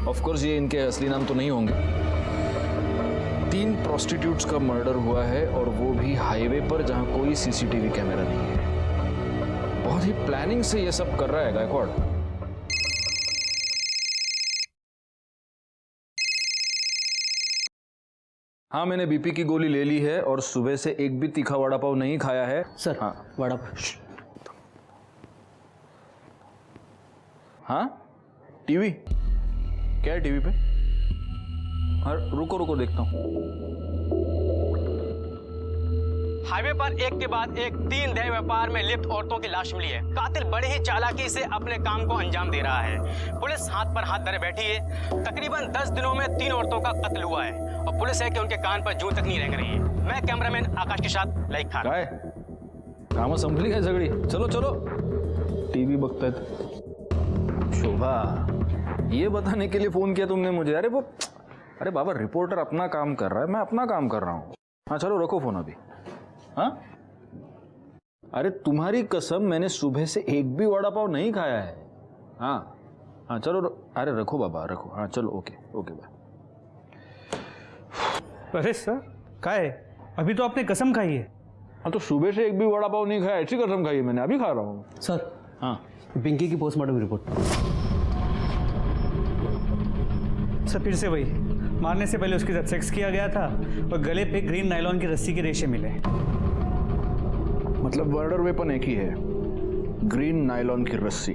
Of course ये इनके असली नाम तो नहीं होंगे। 3 प्रोस्टिट्यूट्स का मर्डर हुआ है और वो भी हाईवे पर जहां कोई सीसीटीवी कैमरा नहीं है। बहुत ही प्लानिंग से ये सब कर रहा है गायकवाड़। हाँ, मैंने बीपी की गोली ले ली है और सुबह से एक भी तीखा वड़ा पाव नहीं खाया है सर। हाँ वड़ा पाव। हाँ टीवी क्या है टीवी पे? हाँ रुको रुको देखता हूँ। हाईवे पर एक के बाद एक 3 देह व्यापार में लिप्त औरतों की लाश मिली है। कातिल बड़े ही चालाकी से अपने काम को अंजाम दे रहा है। पुलिस हाथ पर हाथ धरे बैठी है। तकरीबन 10 दिनों में 3 औरतों का कत्ल हुआ है और पुलिस है कि उनके कान पर जूं तक नहीं रेंग रही है। मैं कैमरामैन आकाश के साथ लाइक खान। काय काम संभली काय सगळी? चलो चलो टीवी बघतायत। शोभा, ये बताने के लिए फोन किया तुमने मुझे? अरे बाबा, रिपोर्टर अपना काम कर रहा है, मैं अपना काम कर रहा हूँ। हाँ चलो रखो फोन अभी। हाँ अरे तुम्हारी कसम, मैंने सुबह से एक भी वड़ा पाव नहीं खाया है। हाँ हाँ चलो अरे रखो बाबा रखो। हाँ चलो ओके ओके बाय। अरे सर क्या है? अभी तो आपने कसम खाई है। हाँ तो सुबह से एक भी वड़ा पाव नहीं खाया, ऐसी कसम खाई है मैंने, अभी खा रहा हूँ। सर हाँ पिंकी की पोस्टमार्टम रिपोर्ट। सर फिर से वही, मारने से पहले उसके साथ सेक्स किया गया था और गले पे ग्रीन नायलॉन की रस्सी के रेशे मिले। मतलब मर्डर वेपन एक ही है, ग्रीन नायलॉन की रस्सी।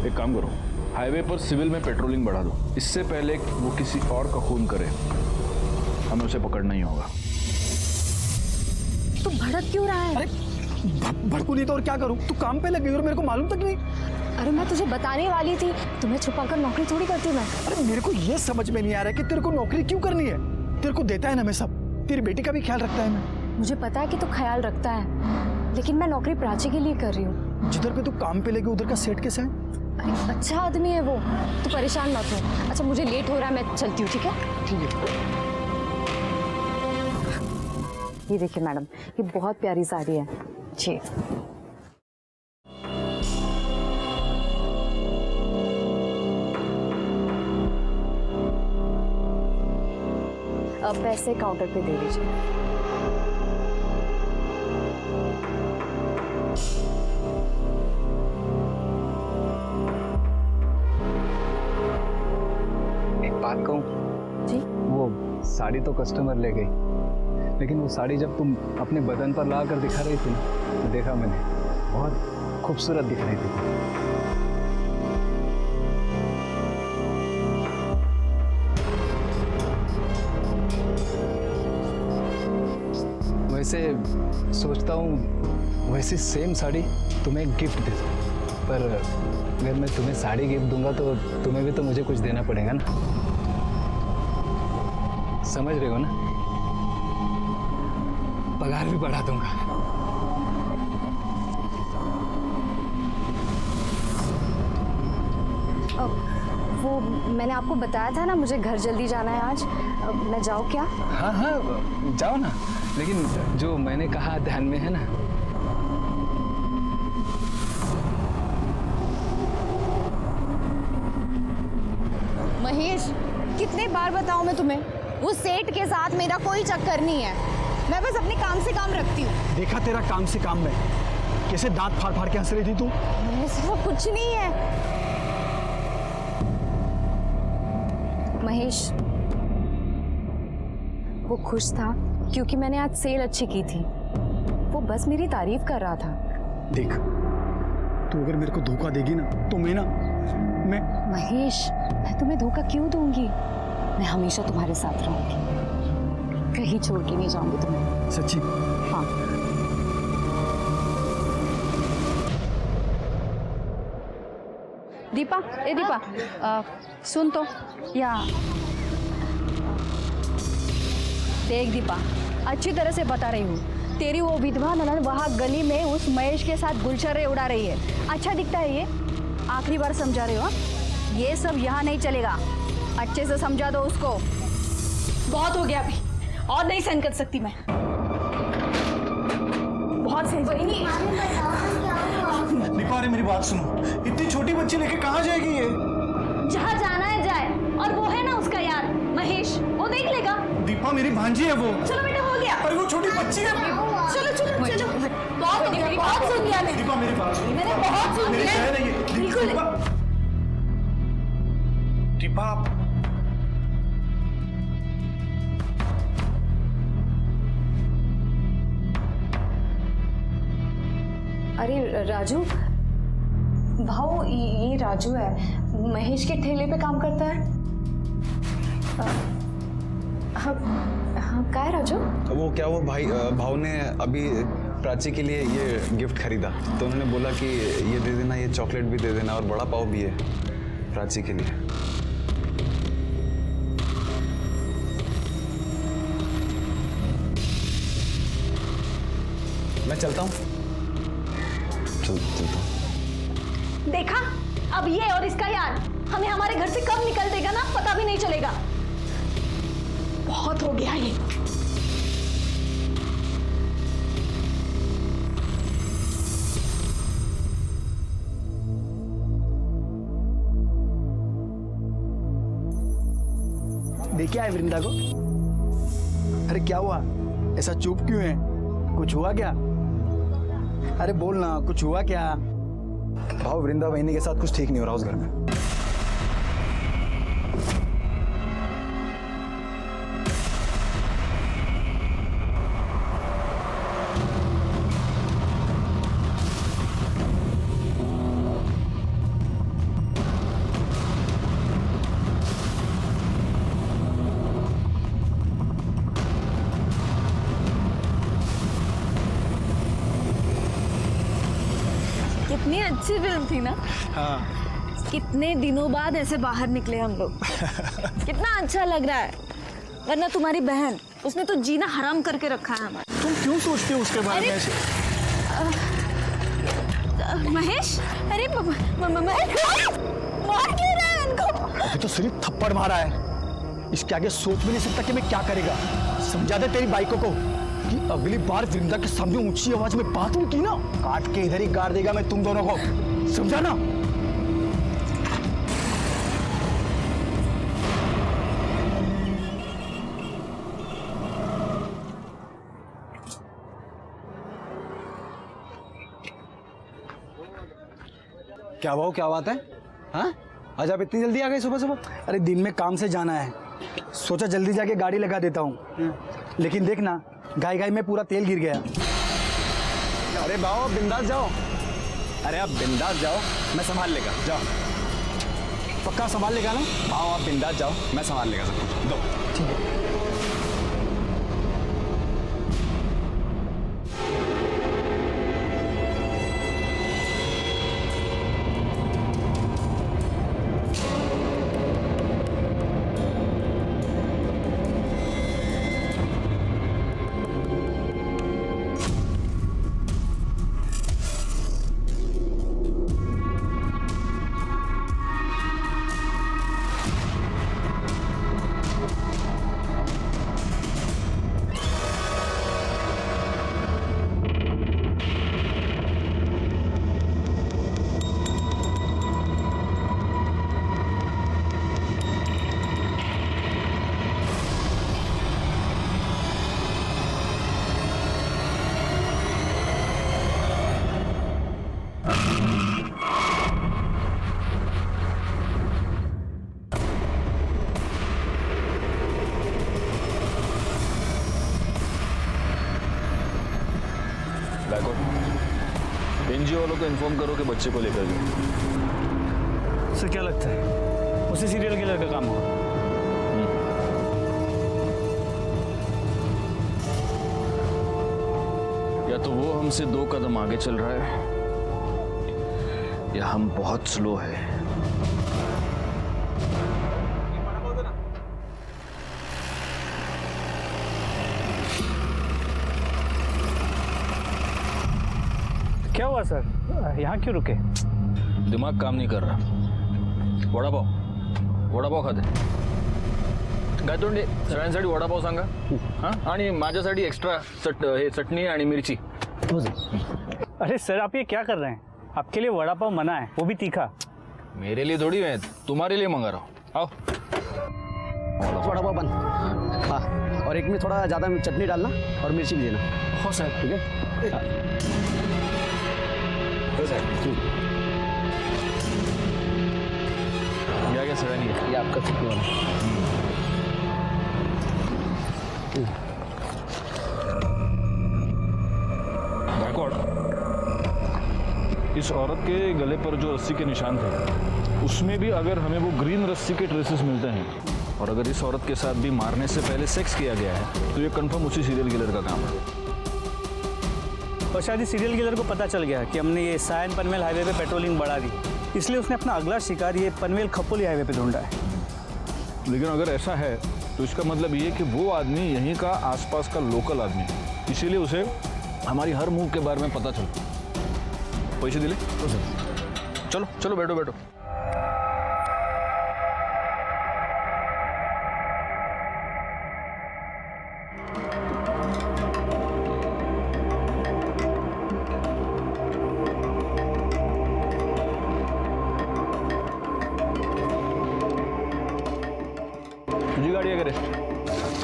एक काम करो, हाईवे पर सिविल में पेट्रोलिंग बढ़ा दो। इससे पहले वो किसी और का खून करे, हमें उसे पकड़ना ही होगा। तू भड़क क्यों रहा है? अरे भड़कू नहीं तो और क्या करूं? तू काम पे लग गई और मेरे को मालूम तक नहीं। अरे मैं तुझे बताने वाली थी, तुम्हें छुपाकर नौकरी थोड़ी करती मैं। अरे मेरे को ये समझ में नहीं आ रहा है कि तेरे को नौकरी क्यों करनी है। तेरे को देता है ना मैं सब, तेरी बेटी का भी ख्याल रखता है मैं। मुझे पता है कि तू ख्याल रखता है, लेकिन मैं नौकरी प्राची के लिए कर रही हूँ। जिधर पे तू काम पे लगी उधर का सेट कैसा है? अरे अच्छा आदमी है वो, तू परेशान मत हो। अच्छा मुझे लेट हो रहा है, मैं चलती हूँ। ठीक है ठीक है। ये देखिए मैडम, ये बहुत प्यारी साड़ी है जी। अब पैसे काउंटर पे दे दीजिए। एक बात कहूँ? जी? वो साड़ी तो कस्टमर ले गई, लेकिन वो साड़ी जब तुम अपने बदन पर ला कर दिखा रही थी ना, तो देखा मैंने, बहुत खूबसूरत दिख रही थी। वैसे सोचता हूँ वैसी सेम साड़ी तुम्हें एक गिफ्ट दे दूँ, पर अगर मैं तुम्हें साड़ी गिफ्ट दूंगा तो तुम्हें भी तो मुझे कुछ देना पड़ेगा ना। समझ रहे हो ना? पगार भी बढ़ा दूंगा। वो मैंने आपको बताया था ना, मुझे घर जल्दी जाना है आज। मैं जाऊँ क्या? हाँ हाँ जाओ ना, लेकिन जो मैंने कहा ध्यान में है ना? महेश, कितने बार बताऊं मैं तुम्हें, वो सेठ के साथ मेरा कोई चक्कर नहीं है। मैं बस अपने काम से काम रखती हूँ। देखा तेरा काम से काम में, कैसे दांत फाड़ फाड़ के हंस रही थी तू। वो कुछ नहीं है। महेश, वो खुश था क्योंकि मैंने आज सेल अच्छी की थी। वो बस मेरी तारीफ कर रहा था। देख, तू अगर मेरे को धोखा देगी ना तो मैं महेश, मैं तुम्हें धोखा क्यों दूंगी? मैं हमेशा तुम्हारे साथ रहूंगी, कहीं छोड़ के नहीं जाऊंगी तुम्हें। सच्ची? हाँ। दीपा, ए दीपा, सुन तो। या देख दीपा, अच्छी तरह से बता रही हूँ, तेरी वो विधवा ननद वहाँ गली में उस महेश के साथ गुलछर्रे उड़ा रही है। अच्छा दिखता है ये? आखिरी बार समझा रही हो, ये सब यहाँ नहीं चलेगा। अच्छे से समझा दो उसको। बहुत हो गया अभी, और नहीं सहन कर सकती मैं। बहुत सहन नहीं। दीपा, अरे मेरी बात सुनो, इतनी छोटी बच्ची लेके कहाँ जाएगी ये? माँ मेरी भांजी है वो। चलो बेटा हो गया। अरे वो छोटी बच्ची है। चलो चलो चलो बहुत हो गया, बहुत सुन लिया दीपा मेरी बात सुन। मैंने बहुत सुन मेरी लिया बहन है ये। बिल्कुल दीपा आप अरे राजू, भाऊ ये राजू है, महेश के ठेले पे काम करता है। हाँ हाँ, क्या है राजू? वो क्या वो भाई भाव ने अभी प्राची के लिए ये गिफ्ट खरीदा, तो उन्होंने बोला कि ये दे देना, ये चॉकलेट भी दे देना और बड़ा पाव भी है प्राची के लिए। मैं चलता हूँ। चलता हूँ। देखा, अब ये और इसका यार हमें हमारे घर से कब निकल देगा ना पता भी नहीं चलेगा। बहुत हो गया ये। देखा है वृंदा को? अरे क्या हुआ, ऐसा चुप क्यों है? कुछ हुआ क्या? अरे बोल ना, कुछ हुआ क्या? भाव वृंदा वहिनी के साथ कुछ ठीक नहीं हो रहा उस घर में। कितनी अच्छी फिल्म थी ना। हाँ। कितने दिनों बाद ऐसे बाहर निकले हम लोग। कितना अच्छा लग रहा है। वरना तुम्हारी बहन, उसने तो जीना हराम करके रखा है हमारा। तुम क्यों सोचते हो उसके बारे में ऐसे? महेश, अरे महेश मार क्यों रहा है इनको? अभी तो सिर्फ थप्पड़ मारा है, इसके आगे सोच भी नहीं सकता कि मैं क्या करेगा। समझा दे तेरी बाइकों को कि अगली बार वृंदा के सामने ऊंची आवाज में बात हुई की ना, काट के इधर ही गाड़ देगा मैं तुम दोनों को, समझा ना? क्या भाव, क्या बात है? हाँ, आज आप इतनी जल्दी आ गए सुबह सुबह? अरे दिन में काम से जाना है, सोचा जल्दी जाके गाड़ी लगा देता हूँ, लेकिन देखना गाय गाय में पूरा तेल गिर गया। अरे भाव आप बिंदास जाओ। अरे आप बिंदास जाओ, मैं संभाल लेगा। जाओ। पक्का संभाल लेगा ना? भाव आप बिंदास जाओ, मैं संभाल लेगा सब कुछ। दो। ठीक है। एनजीओ वालों को इन्फॉर्म करो कि बच्चे को लेकर जाओ। सर क्या लगता है उसी सीरियल किलर का काम होगा? या तो वो हमसे 2 कदम आगे चल रहा है या हम बहुत स्लो है। क्या हुआ सर, यहाँ क्यों रुके? दिमाग काम नहीं कर रहा। वडापाव खाते गायतोंडे सगळ्यांसाठी वडापाव सांगा। हां, आणि माझ्यासाठी एक्स्ट्रा हे चटणी आणि मिरची। अरे सर आप ये क्या कर रहे हैं? आपके लिए वड़ा पाव मना है, वो भी तीखा। मेरे लिए थोड़ी है, तुम्हारे लिए मंगा रहा हूँ। आओ। वड़ा पाव बन। हाँ, और एक में थोड़ा ज़्यादा चटनी डालना और मिर्ची भी देना। हो साहब, ठीक है। क्या सड़ेंगे? ये आपका चटनी वाला। गायकवाड़, इस औरत के गले पर जो रस्सी के निशान थे उसमें भी अगर हमें वो ग्रीन रस्सी के ट्रेसेस मिलते हैं और अगर इस औरत के साथ भी मारने से पहले सेक्स किया गया है तो ये कंफर्म उसी सीरियल किलर का काम है। और शायद इस सीरियल किलर को पता चल गया कि हमने ये सायन पनवेल हाईवे पे पेट्रोलिंग बढ़ा दी, इसलिए उसने अपना अगला शिकार ये पनवेल खपोली हाईवे पे ढूंढा है। लेकिन अगर ऐसा है तो इसका मतलब ये कि वो आदमी यहीं का आसपास का लोकल आदमी है, इसीलिए उसे हमारी हर मूव के बारे में पता चलता। पैसे दिले? चलो चलो बैठो बैठो। तुझी गाड़ी है करे?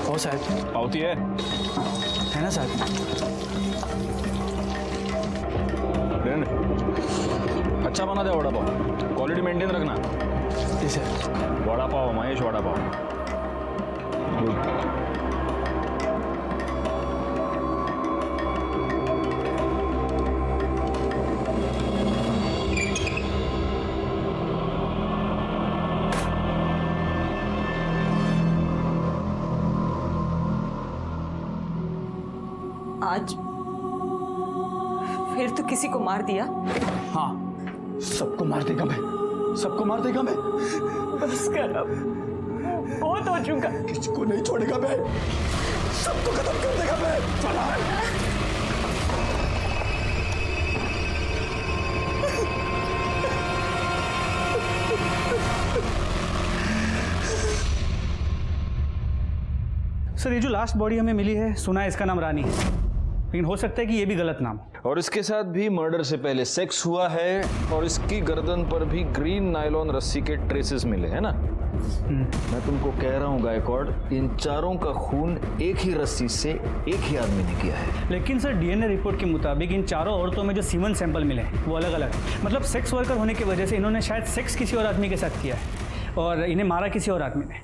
हो साहब। पावती है ना साहब? अच्छा बना दे वड़ा पाव, क्वालिटी मेंटेन रखना। जी सर। वड़ा पाव महेश, वड़ा पाव। आज फिर तो किसी को मार दिया। हाँ, सबको मार देगा मैं, सबको मार देगा मैं। बस कर अब, बहुत हो चुका। किसी को नहीं छोड़ेगा मैं, सबको खत्म कर देगा मैं। चला। सर, ये जो लास्ट बॉडी हमें मिली है, सुना है इसका नाम रानी है, लेकिन हो सकता है कि ये भी गलत नाम हो। और इसके साथ भी मर्डर से पहले सेक्स हुआ है और इसकी गर्दन पर भी ग्रीन नायलॉन रस्सी के ट्रेसेस मिले हैं ना। मैं तुमको कह रहा हूँ गायकवाड़, इन चारों का खून एक ही रस्सी से एक ही आदमी ने किया है। लेकिन सर, डीएनए रिपोर्ट के मुताबिक इन चारों औरतों में जो सीमन सैंपल मिले हैं वो अलग अलग है। मतलब सेक्स वर्कर होने की वजह से इन्होंने शायद सेक्स किसी और आदमी के साथ किया है और इन्हें मारा किसी और आदमी ने।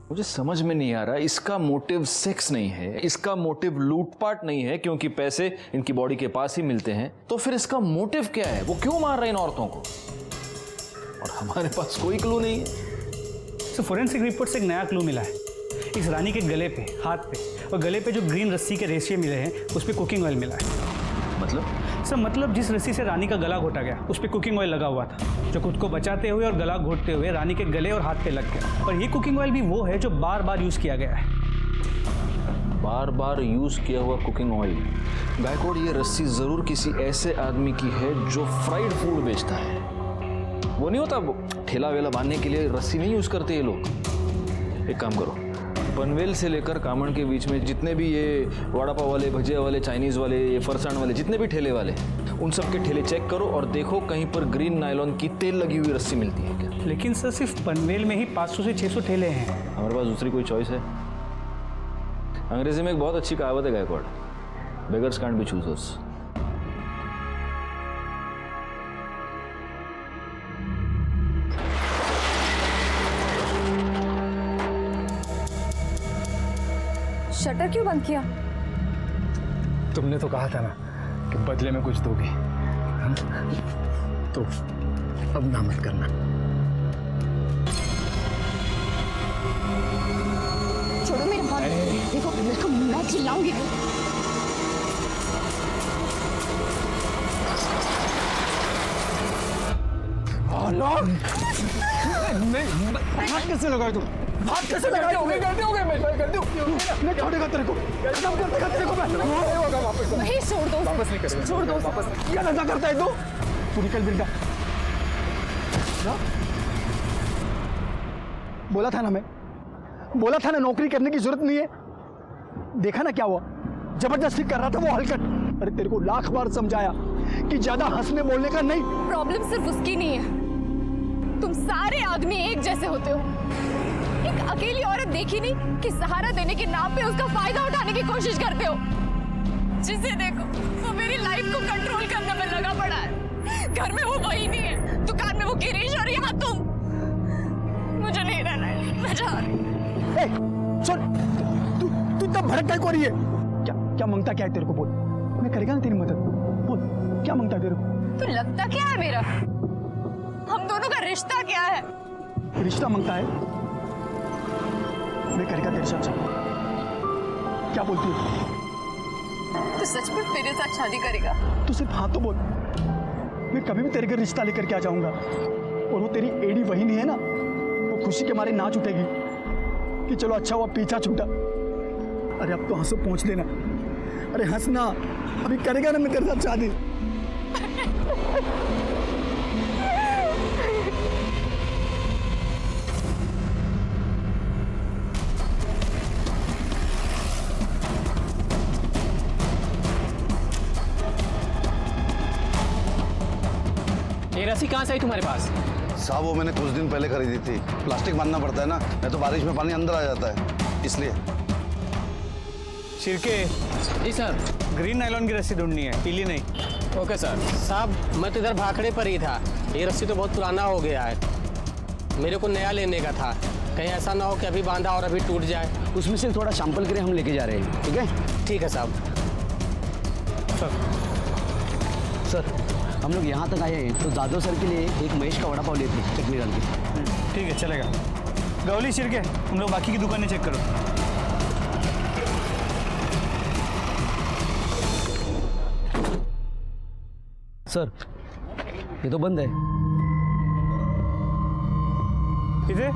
मुझे समझ में नहीं आ रहा, इसका मोटिव सेक्स नहीं है, इसका मोटिव लूटपाट नहीं है क्योंकि पैसे इनकी बॉडी के पास ही मिलते हैं, तो फिर इसका मोटिव क्या है? वो क्यों मार रहे हैं इन औरतों को? और हमारे पास कोई क्लू नहीं है। तो फोरेंसिक रिपोर्ट से एक नया क्लू मिला है। इस रानी के गले पे, हाथ पे और गले पे जो ग्रीन रस्सी के रेशे मिले हैं उस पर कुकिंग ऑयल मिला है। मतलब जिस रस्सी से रानी का गला घोटा गया उस पर कुकिंग ऑयल लगा हुआ था, जो खुद को बचाते हुए और गला घोटते हुए रानी के गले और हाथ पे लग गया। और ये कुकिंग ऑयल भी वो है जो बार बार यूज किया गया है। बार बार यूज किया हुआ कुकिंग ऑयल। गायकवाड़, ये रस्सी जरूर किसी ऐसे आदमी की है जो फ्राइड फूड बेचता है। वो नहीं होता, ठेला वेला बांधने के लिए रस्सी नहीं यूज करते ये लोग। एक काम करो, पनवेल से लेकर कामण के बीच में जितने भी ये वड़ा पाव वाले, भजिया वाले, चाइनीज वाले, ये फरसाण वाले, जितने भी ठेले वाले, उन सब के ठेले चेक करो और देखो कहीं पर ग्रीन नायलॉन की तेल लगी हुई रस्सी मिलती है क्या। लेकिन सर, सिर्फ पनवेल में ही 500 से 600 ठेले हैं। हमारे पास दूसरी कोई चॉइस है? अंग्रेजी में एक बहुत अच्छी कहावत है Gaikwad, beggars can't be choosers. Shutter क्यों बंद किया? तुमने तो कहा था ना कि बदले में कुछ दोगे, तो अब ना मत करना। छोड़ो मेरे हाथ, देखो मैं चिल्लाऊंगी। हाथ कैसे लगाए तुम? हाथ कैसे लगाए? गलती हो गई, मैं छोड़ेगा तेरे को, खत्म कर देगा तेरे को मैं। नहीं, छोड़ दो, वापस नहीं करेगा, छोड़ दो वापस। क्या नशा करता है तू निकल बिरदा। बोला था ना, मैं बोला था ना, नौकरी करने की जरूरत नहीं है। देखा ना क्या हुआ, जबरदस्ती कर रहा था वो हलकट। अरे तेरे को लाख बार समझाया कि ज्यादा हंसने बोलने का नहीं। प्रॉब्लम सिर्फ उसकी नहीं है, तुम सारे आदमी एक जैसे होते हो। एक अकेली औरत देखी नहीं कि सहारा देने के नाम पे उसका फायदा उठाने की कोशिश करते हो। जिसे देखो वो मेरी लाइफ को कंट्रोल करने में लगा पड़ा है। घर में वो वही नहीं है, दुकान में वो गिरीश और यहाँ तुम। मुझे नहीं रहना है, मैं जा रही हूँ। सुन, तू इतना भड़क काय को रही है? क्या मांगता क्या है तेरे को? बोल, मैं करेगा ना तेरी मदद। बोल, क्या मांगता है तेरे को? तो लगता क्या है मेरा? हम दोनों का रिश्ता क्या है? रिश्ता मांगता है? मैं करेगा तेरे साथ शादी। क्या बोलती है? तो सचमुच मेरे साथ शादी करेगा? तू सिर्फ हाँ तो बोल, मैं कभी भी तेरे घर रिश्ता लेकर के आ जाऊंगा। और वो तेरी एडी वही नहीं है ना, वो खुशी के मारे नाच उठेगी कि चलो अच्छा हुआ पीछा छूटा। अरे अब तो हंसो पहुंच देना। अरे हंसना, अभी करेगा ना मैं तेरे साथ शादी। ये रस्सी कहाँ से आई तुम्हारे पास? साहब वो मैंने कुछ दिन पहले खरीदी थी। प्लास्टिक बांधना पड़ता है ना, नहीं तो बारिश में पानी अंदर आ जाता है, इसलिए। शिरके, जी सर। ग्रीन नायलॉन की रस्सी ढूंढनी है, पीली नहीं। Okay sir. साहब मैं तो इधर भाखड़े पर ही था। ये रस्सी तो बहुत पुराना हो गया है, मेरे को नया लेने का था। कहीं ऐसा ना हो कि अभी बांधा और अभी टूट जाए। उसमें से थोड़ा सैंपल के लिए हम लेके जा रहे हैं, ठीक है? ठीक है साहब। सर, हम लोग यहाँ तक आए हैं तो जादव सर के लिए एक महेश का वड़ा पाव लेते हैं, चटनी डाल के। ठीक है, चलेगा। गौली, शिरके, तुम लोग बाकी की दुकानें चेक करो। सर, ये तो बंद है। किधर?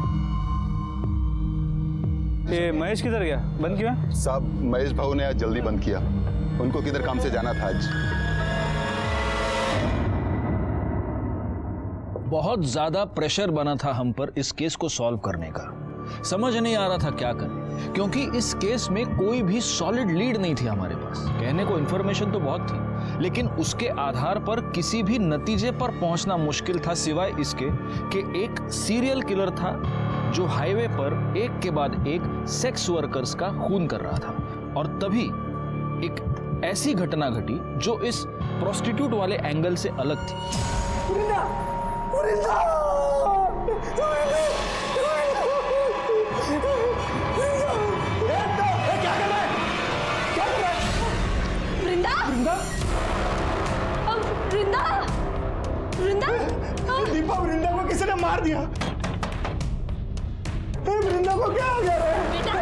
ये महेश किधर गया? बंद क्यों है? साहब महेश भाऊ ने आज जल्दी बंद किया, उनको किधर काम से जाना था आज। बहुत ज्यादा प्रेशर बना था हम पर इस केस को सॉल्व करने का। समझ नहीं आ रहा था क्या करें, क्योंकि इस केस में कोई भी सॉलिड लीड नहीं थी हमारे पास। कहने को इंफॉर्मेशन तो बहुत थी, लेकिन उसके आधार पर किसी भी नतीजे पर पहुंचना मुश्किल था, सिवाय इसके कि एक सीरियल किलर था जो हाईवे पर एक के बाद एक सेक्स वर्कर्स का खून कर रहा था। और तभी एक ऐसी घटना घटी जो इस प्रोस्टिट्यूट वाले एंगल से अलग थी। वृंदा? वृंदा? वृंदा? दीपा, वृंदा को किसी ने मार दिया। वृंदा को क्या हो गया? बेटा,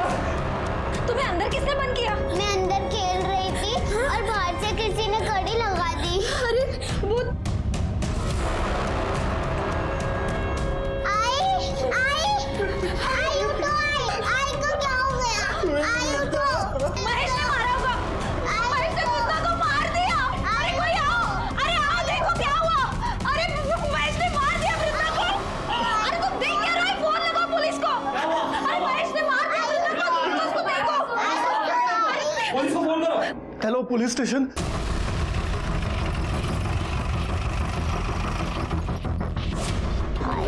तुम्हें अंदर किसने बंद किया? मैं अंदर खेल रही थी और बाहर से किसी ने कड़ी लगा दी। अरे वो आई को क्या हो गया? आई उठो। महेश ने मारा होगा। महेश ने वृंदा को मार दिया। अरे कोई आओ, अरे आओ, देखो क्या हुआ। अरे महेश ने मार दिया वृंदा को। अरे तुम देख क्या रहे हो? फोन लगाओ पुलिस को। अरे महेश ने मार दिया वृंदा को, उसको देखो। पुलिस को फोन करो। Hello police station.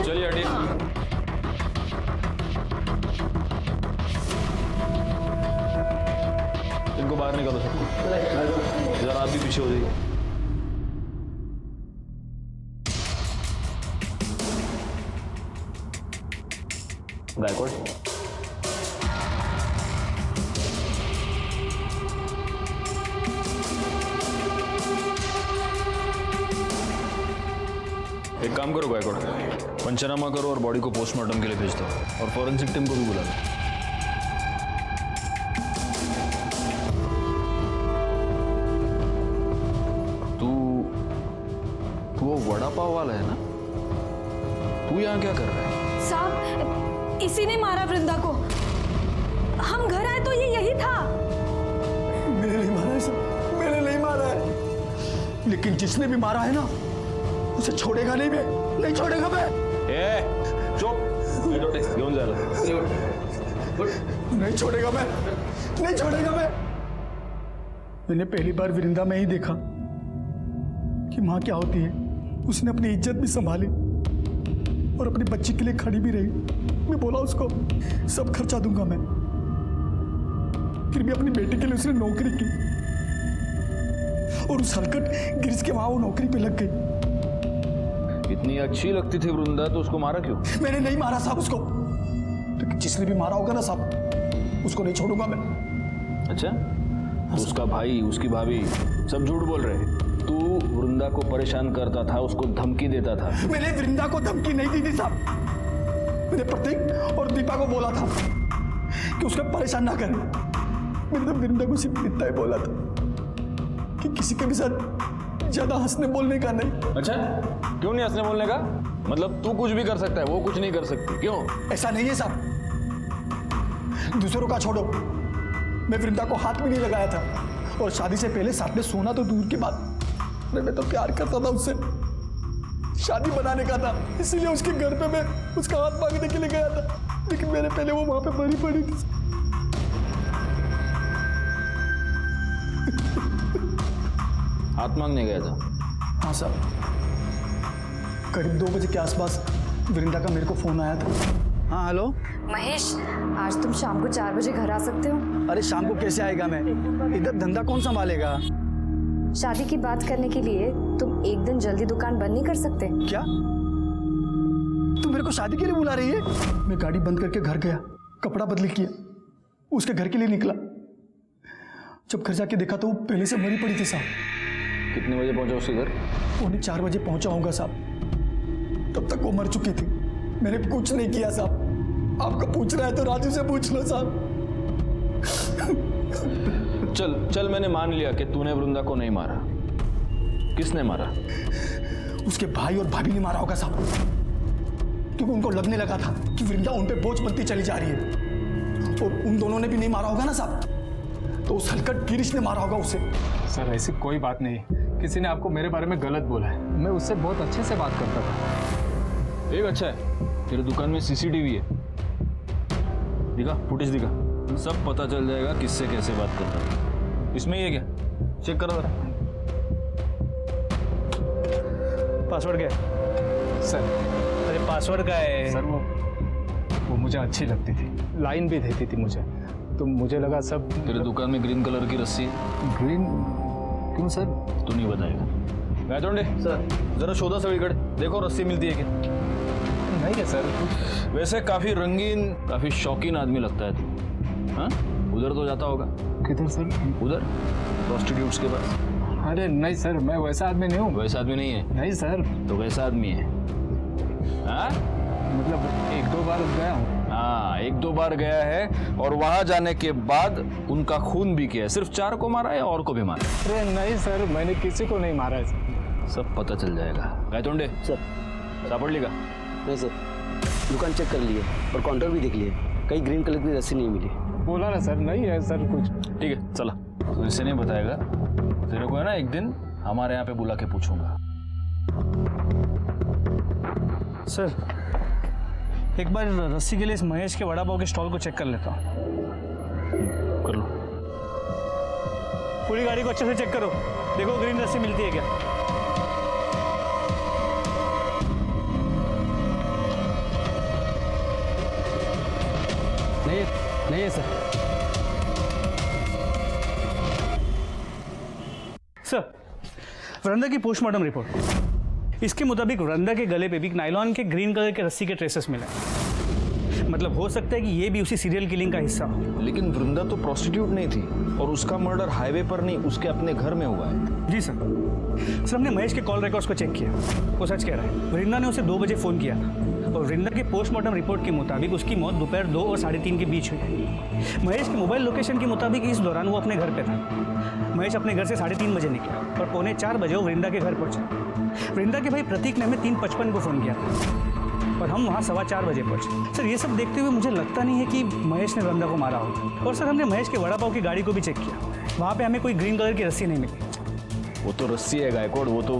चलिए हटिए। इनको बाहर निकालो सबको। इधर आप भी पीछे हो जाइए। गायकवाड़, एक काम करो गायकवाड़, पंचनामा करो और बॉडी को पोस्टमार्टम के लिए भेज दो, और फॉरेंसिक टीम को भी बुला लो। तू वो वड़ा पाव वाला है ना? तू यहाँ क्या कर रहा है? साहब, इसी ने मारा वृंदा को। हम घर आए तो ये यही था। मैंने नहीं मारा है सर, मैंने नहीं मारा है। लेकिन जिसने भी मारा है ना, उसे छोड़ेगा नहीं मैं, नहीं छोड़ेगा मैं। चुप, घेऊन जायला। नहीं छोड़ेगा मैं, नहीं छोड़ेगा मैं। मैंने पहली बार वृंदा में ही देखा कि माँ क्या होती है। उसने अपनी इज्जत भी संभाली और अपनी बच्ची के लिए खड़ी भी रही। मैं बोला उसको सब खर्चा दूंगा मैं, फिर भी अपनी बेटी के लिए उसने नौकरी की और उस हरकत गिरीश के वहां वो नौकरी पे लग गई। इतनी अच्छी लगती थी वृंदा तो उसको मारा क्यों? मैंने नहीं मारा साहब उसको, लेकिन जिसने भी मारा होगा ना साहब उसको नहीं छोड़ूंगा मैं। अच्छा, तो उसका भाई, उसकी भाभी सब झूठ बोल रहे हैं। तू वृंदा को परेशान करता था, उसको धमकी देता था। मैंने वृंदा को धमकी नहीं दी थी साहब। मैंने प्रतीक और दीपा को बोला था कि उसको परेशान ना करें। मैंने तो वृंदा को सिर्फ इतना ही बोला था कि किसी के भी साथ ज्यादा हंसने बोलने का नहीं। अच्छा, क्यों नहीं हंसने बोलने का? मतलब तू कुछ भी कर सकता है, वो कुछ नहीं कर सकती, क्यों? ऐसा नहीं है साहब, दूसरों का छोड़ो, मैं वृंदा को हाथ भी नहीं लगाया था और शादी से पहले साथ में सोना तो दूर की बात, मैं तो प्यार करता था उससे, शादी बनाने का था, इसीलिए उसके घर पे मैं उसका हाथ मांगने के लिए गया था, लेकिन मेरे पहले वो वहां पे मरी पड़ी थी। हाथ मांगने गया था? हाँ साहब, करीब 2 बजे के आसपास वृंदा का मेरे को फोन आया था। हाँ हेलो महेश, आज तुम शाम को 4 बजे घर आ सकते हो? अरे शाम को कैसे आएगा मैं, इधर धंधा कौन संभालेगा? शादी की बात करने के लिए तुम एक दिन जल्दी दुकान बंद नहीं कर सकते? क्या तू मेरे को शादी के लिए बुला रही है? मैं गाड़ी बंद करके घर गया, कपड़ा बदली किया, उसके घर के लिए निकला। जब घर जाके देखा तो वो पहले से मरी पड़ी थी साहब। कितने बजे पहुंचा उसके घर? 4:45 बजे पहुंचा होगा साहब, तब तक वो मर चुकी थी। मैंने कुछ नहीं किया साहब, आपको पूछना है तो राजू से पूछ लो साहब। चल चल, मैंने मान लिया कि तूने वृंदा को नहीं मारा। किसने मारा? उसके भाई और भाभी ने मारा होगा साहब, क्योंकि उनको लगने लगा था कि वृंदा उन पे बोझ बनती चली जा रही है, और उन दोनों ने भी नहीं मारा होगा ना साहब, तो उस हलकट गिरीश ने मारा होगा उसे। सर ऐसी कोई बात नहीं, किसी ने आपको मेरे बारे में गलत बोला है, मैं उससे बहुत अच्छे से बात करता था। एक अच्छा है, तेरे दुकान में सीसीटीवी है, दिखा, फुटेज दिखा, सब पता चल जाएगा किससे कैसे बात करता है। इसमें ही है क्या? चेक करो जरा। पासवर्ड क्या है? सर अरे पासवर्ड क्या है? सर वो मुझे अच्छी लगती थी, लाइन भी देती थी मुझे, तो मुझे लगा सब। तेरे दुकान में ग्रीन कलर की रस्सी है? ग्रीन क्यों सर? तू नहीं बताएगा। गायतोंडे सर, जरा शोधा सगळीकडे, देखो रस्सी मिलती है क्या? नहीं है सर। वैसे काफी रंगीन, काफी शौकीन आदमी लगता है तू। हाँ, उधर तो जाता होगा। किधर सर? उधर प्रोस्टिट्यूट्स के पास। अरे नहीं सर, मैं वैसा आदमी नहीं हूँ। वैसा आदमी नहीं है? नहीं सर। तो कैसा आदमी है? हाँ, मतलब 1-2 बार गया हूँ। हाँ, 1-2 बार गया है, और वहां जाने के बाद उनका खून भी किया है। सिर्फ 4 को मारा है, और को भी मारा? अरे नहीं सर, मैंने किसी को नहीं मारा है। सब पता चल जाएगा। गायतोंडे सर, सापड़ लेगा? नहीं सर, दुकान चेक कर लिए और काउंटर भी देख लिए, कहीं ग्रीन कलर की रस्सी नहीं मिली। बोला ना सर, नहीं है सर कुछ। ठीक है, चला। तो इसे नहीं बताएगा, तेरे को है ना एक दिन हमारे यहाँ पे बुला के पूछूंगा। सर, एक बार रस्सी के लिए इस महेश के वड़ा पाव के स्टॉल को चेक कर लेता हूँ। कर लो। पूरी गाड़ी को अच्छे से चेक करो, देखो ग्रीन रस्सी मिलती है क्या। नहीं है सर। सर, वृंदा की पोस्टमार्टम रिपोर्ट, इसके मुताबिक वृंदा के गले पे भी नायलॉन के ग्रीन कलर के रस्सी के ट्रेसेस मिले। मतलब हो सकता है कि ये भी उसी सीरियल किलिंग का हिस्सा हो। लेकिन वृंदा तो प्रोस्टिट्यूट नहीं थी, और उसका मर्डर हाईवे पर नहीं, उसके अपने घर में हुआ है। जी सर। सर, हमने महेश के कॉल रिकॉर्ड्स को चेक किया, वो सच कह रहा है। वृंदा ने उसे 2 बजे फ़ोन किया था, और वृंदा के पोस्टमार्टम रिपोर्ट के मुताबिक उसकी मौत दोपहर 2 और 3:30 के बीच हुई है। महेश के मोबाइल लोकेशन के मुताबिक इस दौरान वो अपने घर पे था। महेश अपने घर से 3:30 बजे निकला, और 3:45 बजे वो वृंदा के घर पहुंचा। वृंदा के भाई प्रतीक ने हमें 3:55 को फ़ोन किया था, और हम वहाँ 4:15 बजे पहुंचे। सर, ये सब देखते हुए मुझे लगता नहीं है कि महेश ने वृंदा को मारा होगा। और सर, हमने महेश के वड़ा पाव की गाड़ी को भी चेक किया, वहाँ पे हमें कोई ग्रीन कलर की रस्सी नहीं मिली। वो तो रस्सी है गायकवाड़, वो तो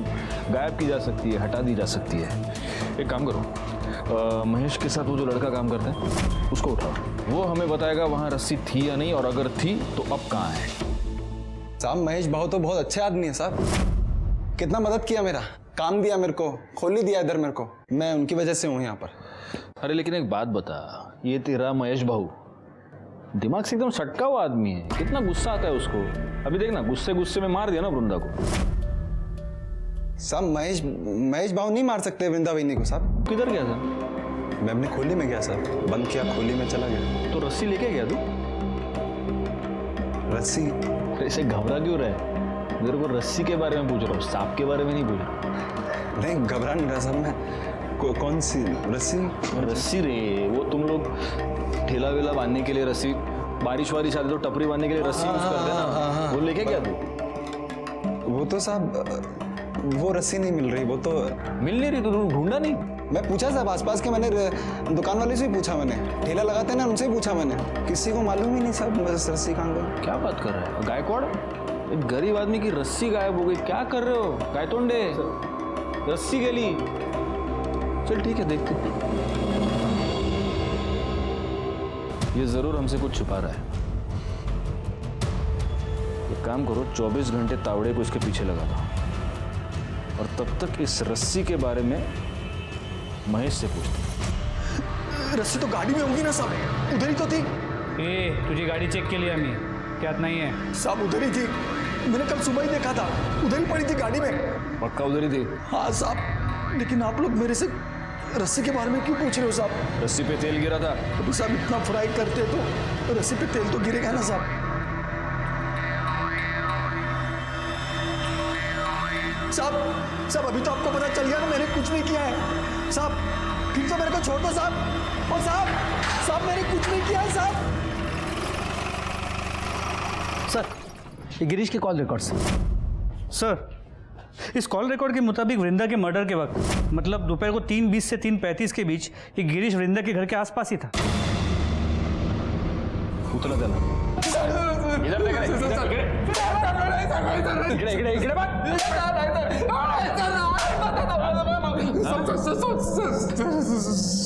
गायब की जा सकती है, हटा दी जा सकती है। एक काम करो, महेश के साथ वो जो लड़का काम करता है उसको उठाओ, वो हमें बताएगा वहाँ रस्सी थी या नहीं, और अगर थी तो अब कहाँ है। साहब महेश भाव तो बहुत अच्छे आदमी है साहब, कितना मदद किया मेरा। काम दिया मेरे को, खोली दिया इधर मेरे को, मैं उनकी वजह से हूँ यहाँ पर। अरे लेकिन एक बात बता, ये तेरा महेश भाऊ दिमाग से एकदम सटका हुआ आदमी है, कितना गुस्सा आता है उसको। अभी देख ना, गुस्से गुस्से में मार दिया ना वृंदा को। साहब महेश भाव नहीं मार सकते वृंदा वहिनी को साहब। किधर गया था? मैं अपनी खोली में गया साहब, बंद किया, खोली में चला गया। तो रस्सी लेके गया तू? रस्सी? ऐसे घबरा क्यों रहा है? मेरे को रस्सी के बारे में पूछ रहा हूँ, सांप के बारे में नहीं पूछ रहा। नहीं घबरा नहीं रहा साहब मैं। कौन सी रस्सी? रस्सी रे, वो तुम लोग ठेला वेला बांधने के लिए रस्सी, बारिश वारिश आती तो टपरी बांधने के लिए रस्सी यूज करते ना, वो लेके गया तू? वो तो साहब वो रस्सी नहीं मिल रही, वो तो मिल नहीं रही, तो तुम ढूंढा नहीं? मैं पूछा साहब आसपास के, मैंने दुकान वाले से भी पूछा, मैंने ठेला लगाते हैं ना उनसे ही पूछा मैंने, किसी को मालूम ही नहीं साहब बस रस्सी कहाँ गई। क्या बात कर रहा है गायकवाड़? एक गरीब आदमी की रस्सी गायब हो गई, क्या कर रहे हो गायतोंडे? रस्सी गली। चल ठीक है, देखते। ये जरूर हमसे कुछ छुपा रहा है। एक काम करो, 24 घंटे तावड़े को इसके पीछे लगा दो, और तब तक इस रस्सी के बारे में महेश से पूछते। रस्सी तो गाड़ी में होगी ना साहब, उधर ही तो थी। ए, तुझी गाड़ी चेक के लिए आम्ही, त्यात नहीं है साहब, उधर ही थी, मैंने कल सुबह ही देखा था, उधर ही पड़ी थी गाड़ी में। पक्का उधर ही थी? हाँ साहब, लेकिन आप लोग मेरे से रस्सी के बारे में क्यों पूछ रहे हो साहब? रस्सी पे तेल गिरा था। अभी साहब इतना फ्राई करते तो रस्सी पे तेल तो गिरेगा ना साहब। साहब अभी तो आपको पता चल गया ना मैंने कुछ नहीं किया है साहब, फिर तो मेरे को छोड़ दो साहब। और साहब मैंने कुछ नहीं किया है साहब। सर, ये गिरीश के कॉल रिकॉर्ड्स। सर, इस कॉल रिकॉर्ड के मुताबिक वृंदा के मर्डर के वक्त, मतलब दोपहर को 3:20 से 3:35 के बीच, ये गिरीश वृंदा के घर के आसपास ही था। उतना देना इधर देख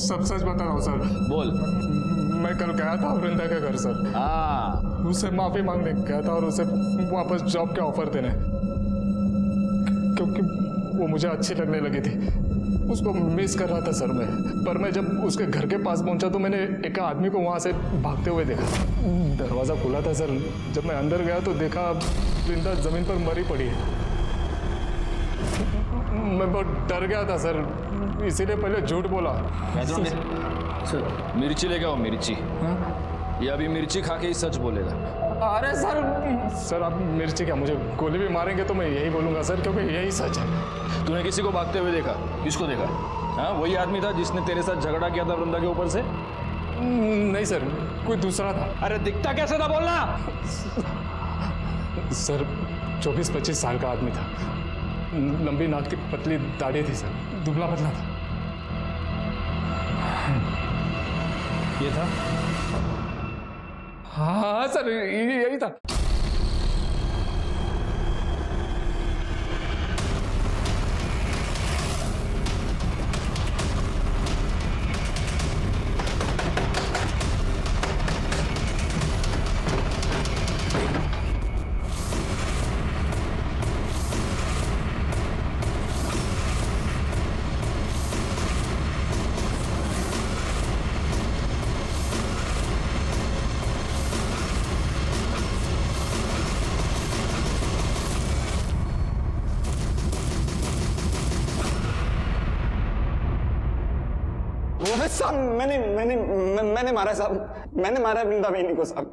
सब सच बता रहा हूँ सर। बोल। मैं कल गया था वृंदा के घर सर। हाँ, उससे माफी मांगने गया था और उसे वापस जॉब के ऑफर देने, क्योंकि वो मुझे अच्छी लगने लगी थी। उसको मिस कर रहा था सर मैं, पर मैं जब उसके घर के पास पहुंचा तो मैंने एक आदमी को वहां से भागते हुए देखा। दरवाज़ा खुला था सर, जब मैं अंदर गया तो देखा वृंदा जमीन पर मरी पड़ी है। मैं बहुत डर गया था सर, इसीलिए पहले झूठ बोला। सर मिर्ची लेके आओ, मिर्ची। ये अभी मिर्ची खा के ही सच बोलेगा। अरे सर आप मिर्ची क्या, मुझे गोली भी मारेंगे तो मैं यही बोलूंगा सर, क्योंकि यही सच है। तूने किसी को भागते हुए देखा? किसको देखा? हाँ, वही आदमी था जिसने तेरे साथ झगड़ा किया था वृंदा के ऊपर से? नहीं सर, कोई दूसरा था। अरे दिखता कैसे था बोलना? सर 24-25 साल का आदमी था, लंबी नाक की पतली दाढ़ी थी सर, दुबला पतला था। ये था? हाँ सर, यही था। साहब मैंने मारा साहब, मैंने मारा वृंदा बहनी को साहब।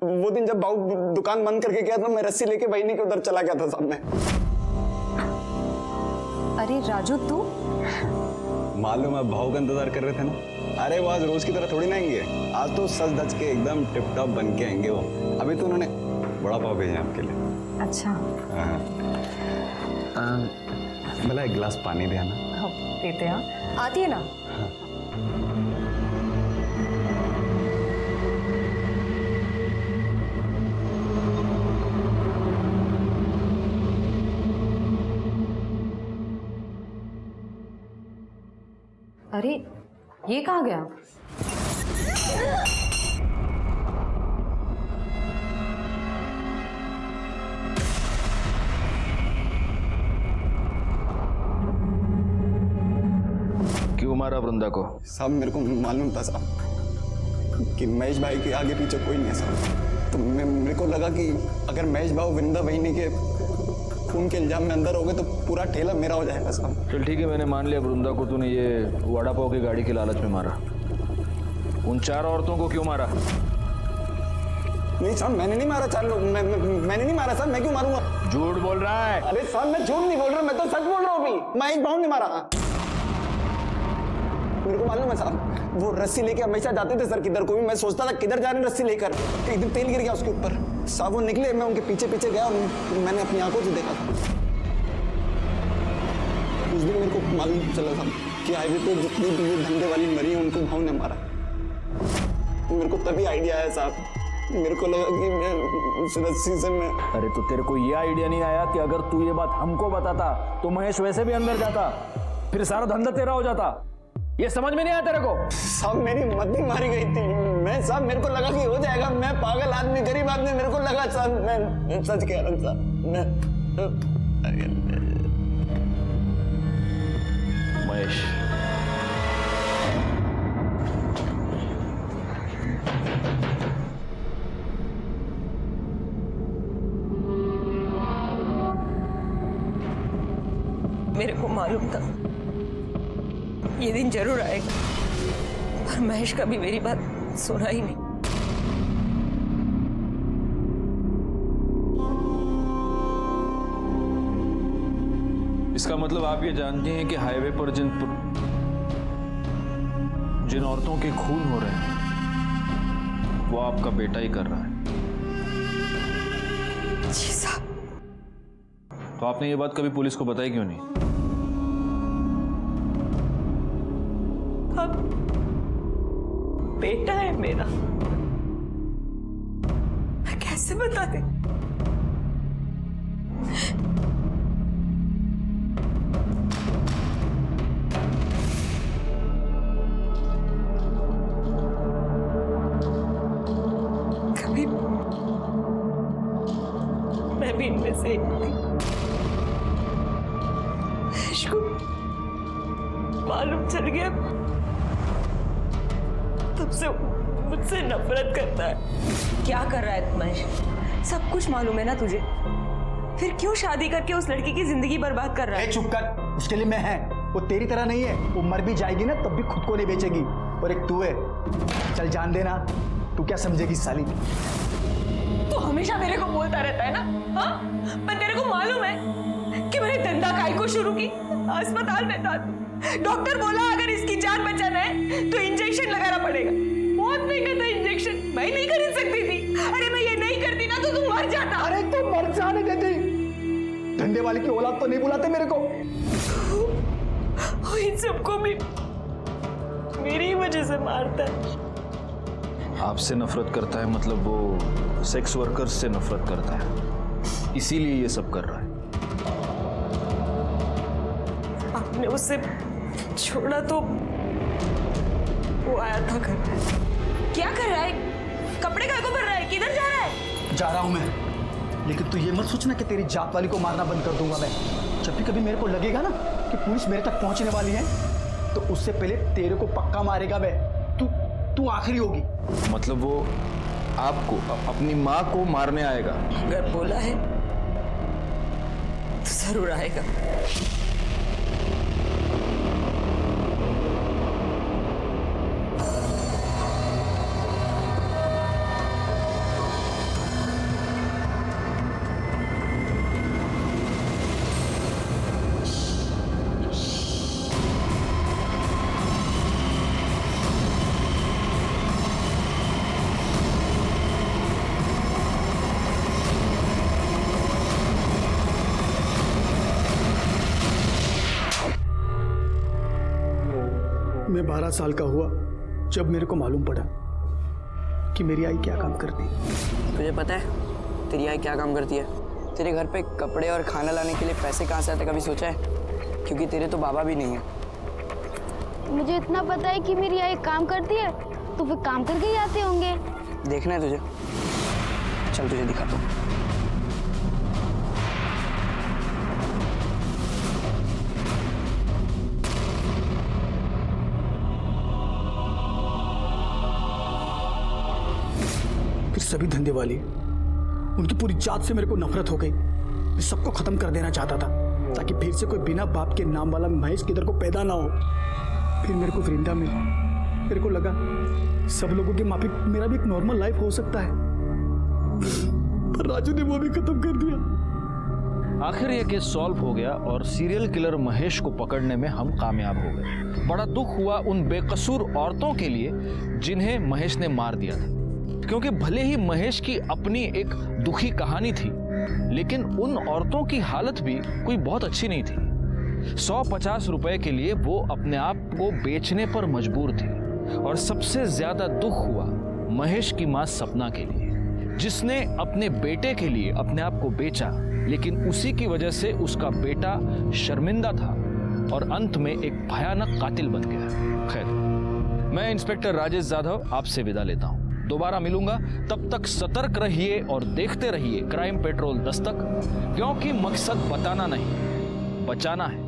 वो दिन जब बाबू दुकान बंद करके गया था, मैं रस्सी लेके बहनी के उधर चला गया था साहब मैं। अरे राजू तू? मालूम है, भाव का इंतजार कर रहे थे ना। अरे वो आज रोज की तरह थोड़ी ना आएंगे, आज तो सज धज के एकदम टिप टॉप बन के आएंगे वो। अभी तो उन्होंने बड़ा पाव भेजा आपके लिए। अच्छा। भला एक गिलास पानी दे ना। हाँ, देते हैं, आती है ना। अरे ये कहाँ गया? मारा वृंदा को? साहब मेरे को मालूम था साहब कि महेश भाई के आगे पीछे कोई नहीं है साहब। तो मेरे को लगा कि अगर महेश भाई वृंदा बहिनी के खून के इल्जाम में अंदर हो गए तो पूरा ठेला मेरा हो जाएगा साहब। चल ठीक है, मैंने मान लिया वृंदा को तूने ये वड़ा पाव की गाड़ी की लालच में मारा। उन 4 औरतों को क्यों मारा? नहीं साहब मैंने नहीं मारा 4 लोग, मैंने नहीं मारा साहब। मैं क्यों मारूंगा? झूठ बोल रहा है। अरे साहब मैं झूठ नहीं बोल रहा, मैं तो सच बोल रहा हूँ अभी। महेश भाव ने मारा। मेरे को मालूम है साहब, वो रस्सी लेके हमेशा जाते थे सर किधर को भी। मैं सोचता था किधर जा रहे हैं रस्सी लेकर, एक दिन तेल गिर गया उसके ऊपर। साहब वो निकले, मैं उनके पीछे पीछे गया और मैंने अपनी आंखों से देखा था। उस दिन मेरे को मालूम चला था कि हाईवे पे जितनी भी ये धंधे वाली मरी है उनको भाव ने मारा। मेरे को तभी आइडिया आया साहब, मेरे को लगा कि मैं उस रस्सी से मैं। अरे तो तेरे को ये आइडिया नहीं आया कि अगर तू ये बात हमको बताता तो महेश वैसे भी अंदर जाता, फिर सारा धंधा तेरा हो जाता? ये समझ में नहीं आया तेरे को? साहब मेरी मद्दी मारी गई थी। मैं साहब मेरे को लगा कि हो जाएगा। मैं पागल आदमी, गरीब आदमी, मेरे को लगा साहब मैं सच कह रहा हूँ साहब। महेश, मेरे को मालूम था ये दिन जरूर आएगा, पर महेश कभी मेरी बात सुना ही नहीं। इसका मतलब आप ये जानती हैं कि हाईवे पर जिन औरतों के खून हो रहे हैं वो आपका बेटा ही कर रहा है। जी साहब। तो आपने ये बात कभी पुलिस को बताई क्यों नहीं? अब बेटा है मेरा, मैं कैसे बता दे? कभी मैं भी इनमें से एक थी। इसको मालूम चल गया, तब से मुझसे नफरत करता है। क्या कर रहा है महेश? सब कुछ मालूम है ना तुझे, फिर क्यों शादी करके उस लड़की की जिंदगी बर्बाद कर रहा है? चुप कर, उसके लिए मैं है, वो तेरी तरह नहीं है। वो मर भी जाएगी ना तब भी खुद को नहीं बेचेगी। और एक तू है, चल जान देना, तू क्या समझेगी साली? तू हमेशा मेरे को बोलता रहता है ना, हाँ? पर तेरे को मालूम है कि मैंने धंधा काय को शुरू की? अस्पताल में था, डॉक्टर बोला अगर इसकी जान बचाना है तो इंजेक्शन लगाना पड़ेगा। बहुत महंगा था इंजेक्शन, मैं नहीं खरीद सकती थी। अरे मैं ये नहीं करती ना तो तू मर जाता। अरे तू मर जाने देती, धंधे वाले की औलाद तो नहीं बुलाते मेरे को। इन सबको भी मेरी वजह से मारता है। आपसे नफरत करता है मतलब वो सेक्स वर्कर्स से नफरत करता है, इसीलिए ये सब कर रहा है। आपने उससे छोड़ा तो वो आया था घर पे। क्या कर रहा है? कपड़े काय को भर रहा है? किधर जा रहा है? जा रहा हूं मैं, लेकिन तू ये मत सोचना कि तेरी जात वाली को मारना बंद कर दूंगा मैं। जब भी कभी मेरे को लगेगा ना कि पुलिस मेरे तक पहुंचने वाली है तो उससे पहले तेरे को पक्का मारेगा मैं। तू आखिरी होगी। मतलब वो आपको अपनी माँ को मारने आएगा? अगर बोला है तो जरूर आएगा। मैं 12 साल का हुआ जब मेरे को मालूम पड़ा कि मेरी आई क्या काम करती है। तुझे पता है तेरी आई क्या काम करती है? तेरे घर पे कपड़े और खाना लाने के लिए पैसे कहाँ से आते, कभी सोचा है? क्योंकि तेरे तो बाबा भी नहीं है। मुझे इतना पता है कि मेरी आई काम करती है, तो फिर काम करके ही आते होंगे। देखना है तुझे? चल तुझे दिखाता हूँ। सभी धंधे वाली, उनकी पूरी जात से मेरे को नफरत हो गई। मैं सबको खत्म कर देना चाहता था ताकि फिर से कोई बिना बाप के नाम वाला महेश किधर को पैदा ना हो। फिर मेरे को वृंदा मिली। मेरे को लगा सब लोगों के माफिक मेरा भी एक नॉर्मल लाइफ हो सकता है, पर राजू ने वो भी खत्म कर दिया। आखिर यह केस सॉल्व हो गया और सीरियल किलर महेश को पकड़ने में हम कामयाब हो गए। बड़ा दुख हुआ उन बेकसूर औरतों के लिए जिन्हें महेश ने मार दिया था, क्योंकि भले ही महेश की अपनी एक दुखी कहानी थी, लेकिन उन औरतों की हालत भी कोई बहुत अच्छी नहीं थी। 150 रुपए के लिए वो अपने आप को बेचने पर मजबूर थी। और सबसे ज्यादा दुख हुआ महेश की मां सपना के लिए, जिसने अपने बेटे के लिए अपने आप को बेचा, लेकिन उसी की वजह से उसका बेटा शर्मिंदा था और अंत में एक भयानक कातिल बन गया। खैर, मैं इंस्पेक्टर राजेश जाधव आपसे विदा लेता हूं। दोबारा मिलूंगा, तब तक सतर्क रहिए और देखते रहिए क्राइम पेट्रोल दस्तक, क्योंकि मकसद बताना नहीं, बचाना है।